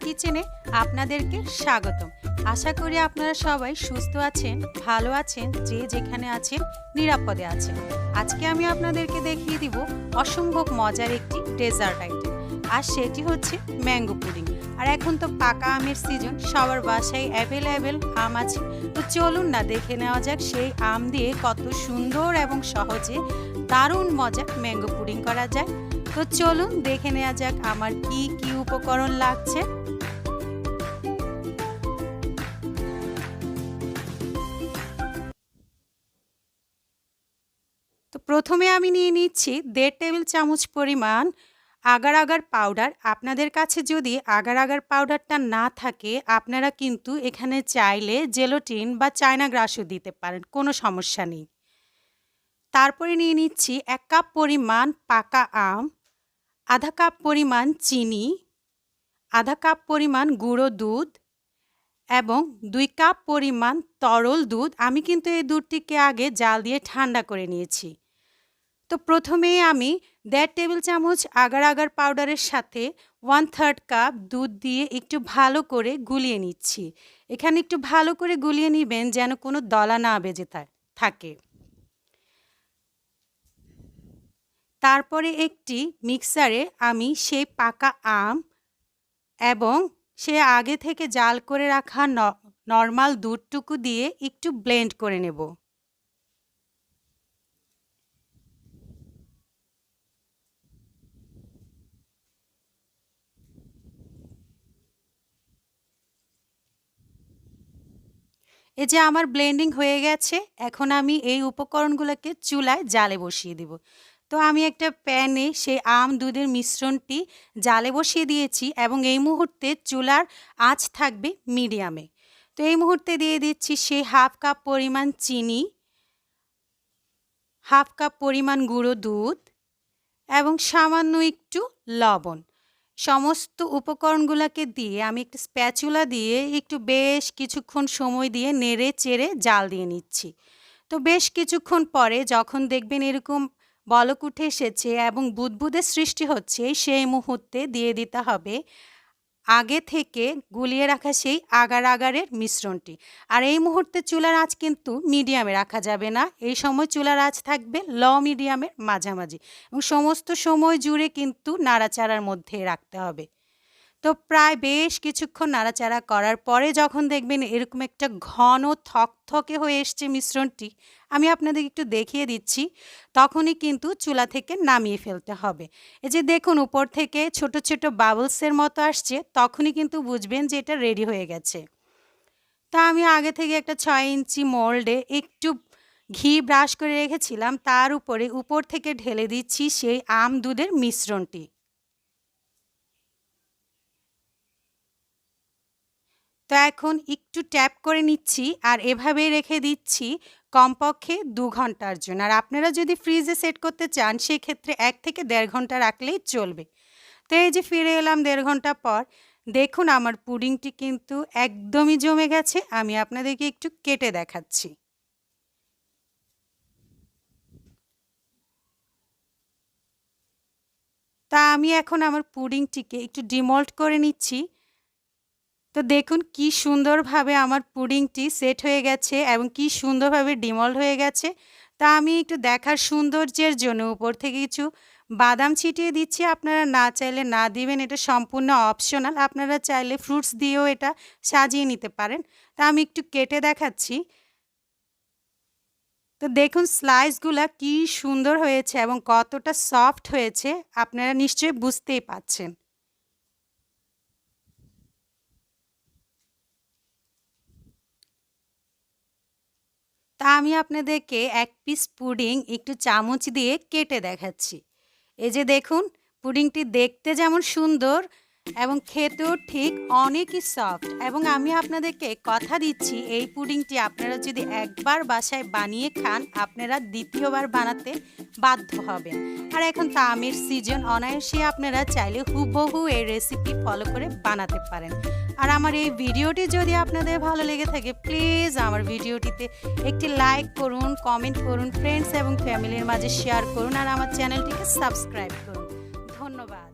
কিচেনে আপনাদেরকে স্বাগতম। আশা করি আপনারা সবাই সুস্থ আছেন, ভালো আছেন, যে যেখানে আছেন নিরাপদে আছেন। আজকে আমি আপনাদেরকে দেখিয়ে দিব অসম্ভব মজার একটি ডেজার্ট আইটেম, আর সেটি হচ্ছে ম্যাঙ্গো পুডিং। আর এখন তো পাকা আমের সিজন, সবার বাসায় অ্যাভেলেবেল আম আছে। তো চলুন না দেখে নেওয়া যাক সেই আম দিয়ে কত সুন্দর এবং সহজে দারুণ মজার ম্যাঙ্গো পুডিং করা যায়। তো চলুন দেখে নেওয়া যাক আমার কি কি উপকরণ লাগছে। তো প্রথমে আমি নিয়ে নিচ্ছি 1.5 টেবিল চামচ পরিমাণ আগার আগার পাউডার। আপনাদের কাছে যদি আগার আগার পাউডারটা না থাকে, আপনারা কিন্তু এখানে চাইলে জেলোটিন বা চায়না গ্রাসও দিতে পারেন, কোনো সমস্যা নেই। তারপরে নিয়ে নিচ্ছি 1 কাপ পরিমাণ পাকা আম, আধা কাপ পরিমাণ চিনি, আধা কাপ পরিমাণ গুঁড়ো দুধ এবং 2 কাপ পরিমাণ তরল দুধ। আমি কিন্তু এই দুধটিকে আগে জাল দিয়ে ঠান্ডা করে নিয়েছি। তো প্রথমেই আমি 1.5 টেবিল চামচ আগার আগার পাউডারের সাথে 1/3 কাপ দুধ দিয়ে একটু ভালো করে গুলিয়ে নিচ্ছি। এখানে একটু ভালো করে গুলিয়ে নেবেন যেন কোনো দলা না বেজে থাকে। তারপরে একটি মিক্সারে আমি সেই পাকা আম এবং সে আগে থেকে জাল করে রাখা নর্মাল দুধটুকু দিয়ে একটু ব্লেন্ড করে নেব। এই যে আমার ব্লেন্ডিং হয়ে গেছে, এখন আমি এই উপকরণগুলোকে চুলায় জালে বসিয়ে দেব। তো আমি একটা প্যানে সেই আম দুধের মিশ্রণটি জালে বসিয়ে দিয়েছি এবং এই মুহূর্তে চুলার আঁচ থাকবে মিডিয়ামে। তো এই মুহূর্তে দিয়ে দিচ্ছি সেই 1/2 কাপ পরিমাণ চিনি, 1/2 কাপ পরিমাণ গুঁড়ো দুধ এবং সামান্য একটু লবণ। সমস্ত উপকরণগুলোকে দিয়ে আমি একটা স্প্যাচুলা দিয়ে একটু বেশ কিছুক্ষণ সময় দিয়ে নেড়ে চেড়ে জাল দিয়ে নিচ্ছি। তো বেশ কিছুক্ষণ পরে যখন দেখবেন এরকম বলক উঠে এসেছে এবং বুদবুদের সৃষ্টি হচ্ছে, সেই মুহূর্তে দিয়ে দিতে হবে আগে থেকে গুলিয়ে রাখা সেই আগার আগারের মিশ্রণটি। আর এই মুহূর্তে চুলার আঁচ কিন্তু মিডিয়ামে রাখা যাবে না, এই সময় চুলার আঁচ থাকবে লো মিডিয়ামের মাঝামাঝি এবং সমস্ত সময় জুড়ে কিন্তু নাড়াচাড়ার মধ্যে রাখতে হবে। তো প্রায় বেশ কিছুক্ষণ নাড়াচাড়া করার পরে যখন দেখবেন এরকম একটা ঘন থকথকে হয়ে এসছে মিশ্রণটি, আমি আপনাদের একটু দেখিয়ে দিচ্ছি, তখনই কিন্তু চুলা থেকে নামিয়ে ফেলতে হবে। এই যে দেখুন উপর থেকে ছোট ছোট বাবলসের মতো আসছে, তখনই কিন্তু বুঝবেন যে এটা রেডি হয়ে গেছে। তা আমি আগে থেকে একটা 6 ইঞ্চি মোল্ডে একটু ঘি ব্রাশ করে রেখেছিলাম, তার উপর থেকে ঢেলে দিচ্ছি সেই আম দুধের মিশ্রণটি। তো এখন একটু ট্যাপ করে নিচ্ছি আর এভাবেই রেখে দিচ্ছি কমপক্ষে 2 ঘন্টার জন্য। আর আপনারা যদি ফ্রিজে সেট করতে চান সেক্ষেত্রে 1 থেকে 1.5 ঘন্টা রাখলেই চলবে। তো এই যে ফিরে এলাম 1.5 ঘন্টা পর, দেখুন আমার পুডিংটি কিন্তু একদমই জমে গেছে। আমি আপনাদেরকে একটু কেটে দেখাচ্ছি। তা আমি এখন আমার পুডিংটিকে একটু ডিমল্ট করে নিচ্ছি। তো দেখুন কি সুন্দরভাবে আমার পুডিংটি সেট হয়ে গেছে এবং কি সুন্দরভাবে ডিমল্ট হয়ে গেছে। তা আমি একটু দেখার সৌন্দর্যের জন্য উপর থেকে কিছু বাদাম ছিটিয়ে দিচ্ছি। আপনারা না চাইলে না দিবেন, এটা সম্পূর্ণ অপশনাল। আপনারা চাইলে ফ্রুটস দিয়েও এটা সাজিয়ে নিতে পারেন। তা আমি একটু কেটে দেখাচ্ছি। তো দেখুন স্লাইসগুলা কি সুন্দর হয়েছে এবং কতটা সফট হয়েছে, আপনারা নিশ্চয়ই বুঝতেই পাচ্ছেন। তা আমি আপনাদেরকে 1 পিস পুডিং একটু চামচ দিয়ে কেটে দেখাচ্ছি। এই যে দেখুন পুডিংটি দেখতে যেমন সুন্দর এবং খেতেও ঠিক অনেকই সফট, এবং আমি আপনাদেরকে কথা দিচ্ছি এই পুডিংটি আপনারা যদি একবার বাসায় বানিয়ে খান, আপনারা দ্বিতীয়বার বানাতে বাধ্য হবেন। আর এখন তো আমের সিজন, অনায়াসে আপনারা চাইলে হুবহু এই রেসিপি ফলো করে বানাতে পারেন। আর আমার এই ভিডিওটি যদি আপনাদের ভালো লেগে থাকে, প্লিজ আমার ভিডিওটিতে একটি লাইক করুন, কমেন্ট করুন, ফ্রেন্ডস এবং ফ্যামিলির মাঝে শেয়ার করুন আর আমার চ্যানেলটিকে সাবস্ক্রাইব করুন। ধন্যবাদ।